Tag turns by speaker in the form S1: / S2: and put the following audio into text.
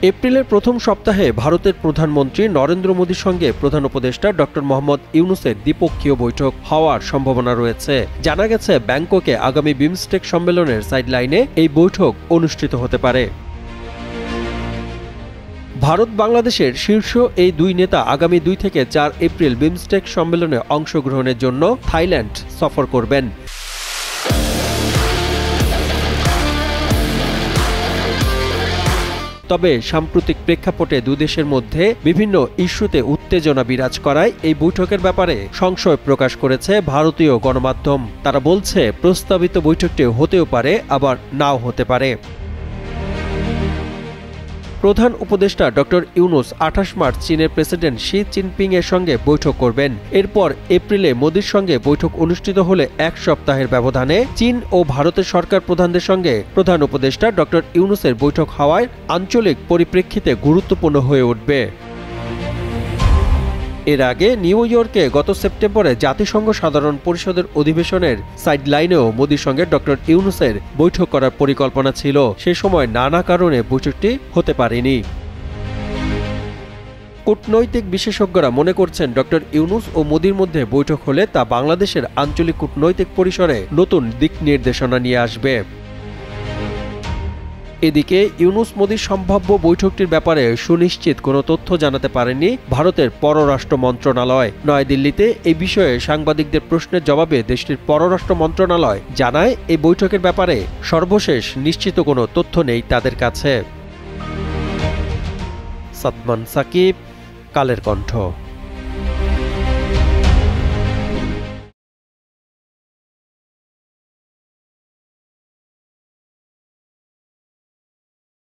S1: এপ্রিলের প্রথম সপ্তাহে ভারতের প্রধানমন্ত্রী নরেন্দ্র মোদীর সঙ্গে প্রধান উপদেষ্টা ডক্টর মোহাম্মদ ইউনূসের দ্বিপক্ষীয় বৈঠক হওয়ার সম্ভাবনা রয়েছে। জানা গেছে, ব্যাংককে আগামী বিমস্টেক সম্মেলনের সাইডলাইনে এই বৈঠক অনুষ্ঠিত হতে পারে। ভারত বাংলাদেশের শীর্ষ এই দুই নেতা আগামী 2 থেকে 4 এপ্রিল বিমস্টেক সম্মেলনে অংশগ্রহণের জন্য থাইল্যান্ড সফর করবেন। তবে সাম্প্রতিক প্রেক্ষাপটে দুই দেশের মধ্যে বিভিন্ন ইস্যুতে উত্তেজনা বিরাজ করায় এই বৈঠকের ব্যাপারে সংশয় প্রকাশ করেছে ভারতীয় গণমাধ্যম। তারা বলছে, প্রস্তাবিত বৈঠকটি হতেও পারে, আবার নাও হতে পারে। প্রধান উপদেষ্টা ডক্টর ইউনূস 28 মার্চ চীনের প্রেসিডেন্ট শি জিনপিং এর সঙ্গে বৈঠক করবেন। এরপর এপ্রিলে মোদির সঙ্গে বৈঠক অনুষ্ঠিত হলে 1 সপ্তাহের ব্যবধানে চীন ও ভারতের সরকার প্রধানদের সঙ্গে প্রধান উপদেষ্টা ডক্টর ইউনূসের বৈঠক হওয়ায় আঞ্চলিক পরিপ্রেক্ষিতে গুরুত্বপূর্ণ হয়ে উঠবে। এর আগে নিউ ইয়র্কে গত সেপ্টেম্বরে জাতিসংঘ সাধারণ পরিষদের অধিবেশনের সাইডলাইনেও মোদির সঙ্গে ডক্টর ইউনূসের বৈঠক করার পরিকল্পনা ছিল। সে সময় নানা কারণে বৈঠকটি হতে পারেনি। কূটনৈতিক বিশেষজ্ঞরা মনে করছেন, ডক্টর ইউনূস ও মোদির মধ্যে বৈঠক হলে তা বাংলাদেশের আঞ্চলিক কূটনৈতিক পরিসরে নতুন দিক নির্দেশনা নিয়ে আসবে। এদিকে ইউনূস মোদির সম্ভাব্য বৈঠকটির ব্যাপারে সুনিশ্চিত কোনো তথ্য জানাতে পারেনি ভারতের পররাষ্ট্র মন্ত্রণালয়। নয়াদিল্লিতে এই বিষয়ে সাংবাদিকদের প্রশ্নের জবাবে দেশটির পররাষ্ট্র মন্ত্রণালয় জানায়, এই বৈঠকের ব্যাপারে সর্বশেষ নিশ্চিত কোনো তথ্য নেই তাদের কাছে। সাদমান সাকিব, কালের কণ্ঠ।